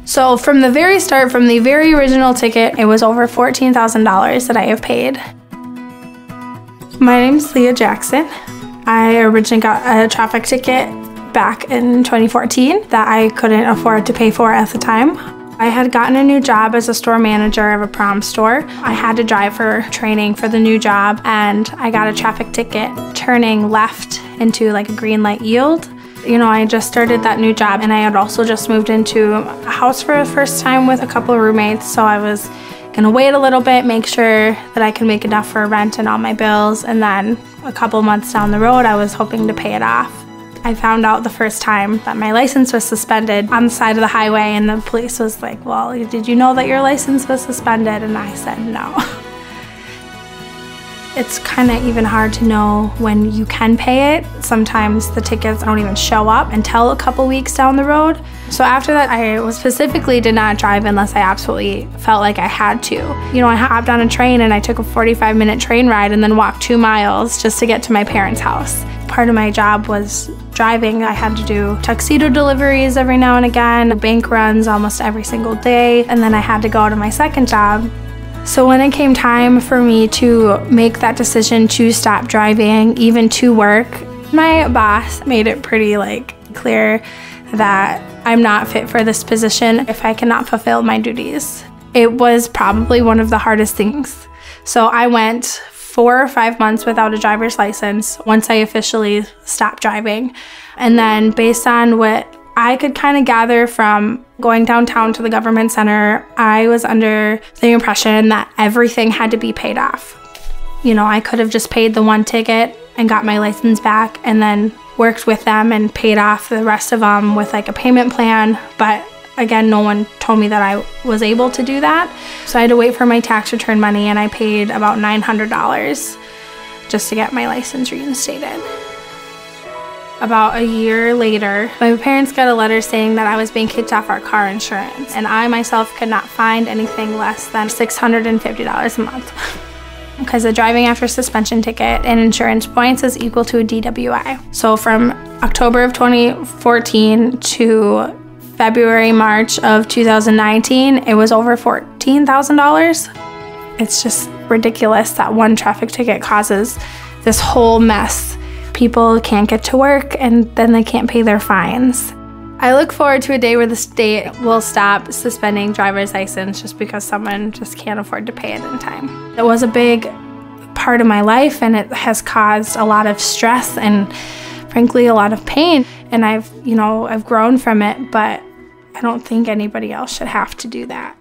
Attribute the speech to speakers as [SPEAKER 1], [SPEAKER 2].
[SPEAKER 1] So from the very start, from the very original ticket, it was over $14,000 that I have paid. My name's Leah Jackson. I originally got a traffic ticket back in 2014 that I couldn't afford to pay for at the time. I had gotten a new job as a store manager of a prom store. I had to drive for training for the new job, and I got a traffic ticket turning left into like a green light yield. You know, I just started that new job, and I had also just moved into a house for the first time with a couple of roommates, so I was gonna wait a little bit, make sure that I could make enough for rent and all my bills, and then a couple months down the road, I was hoping to pay it off. I found out the first time that my license was suspended on the side of the highway, and the police was like, well, did you know that your license was suspended? And I said no. It's kind of even hard to know when you can pay it. Sometimes the tickets don't even show up until a couple weeks down the road. So after that, I specifically did not drive unless I absolutely felt like I had to. You know, I hopped on a train and I took a 45-minute train ride and then walked 2 miles just to get to my parents' house. Part of my job was driving. I had to do tuxedo deliveries every now and again, bank runs almost every single day, and then I had to go to my second job. So when it came time for me to make that decision to stop driving, even to work, my boss made it pretty clear that I'm not fit for this position if I cannot fulfill my duties. It was probably one of the hardest things. So I went 4 or 5 months without a driver's license once I officially stopped driving. And then based on what I could kind of gather from going downtown to the government center, I was under the impression that everything had to be paid off. You know, I could have just paid the one ticket and got my license back and then worked with them and paid off the rest of them with like a payment plan. But again, no one told me that I was able to do that. So I had to wait for my tax return money, and I paid about $900 just to get my license reinstated. About a year later, my parents got a letter saying that I was being kicked off our car insurance, and I myself could not find anything less than $650 a month. Because a driving after suspension ticket and insurance points is equal to a DWI. So from October of 2014 to February, March of 2019, it was over $14,000. It's just ridiculous that one traffic ticket causes this whole mess. People can't get to work, and then they can't pay their fines. I look forward to a day where the state will stop suspending driver's license just because someone just can't afford to pay it in time. It was a big part of my life, and it has caused a lot of stress and frankly a lot of pain. And I've grown from it, but I don't think anybody else should have to do that.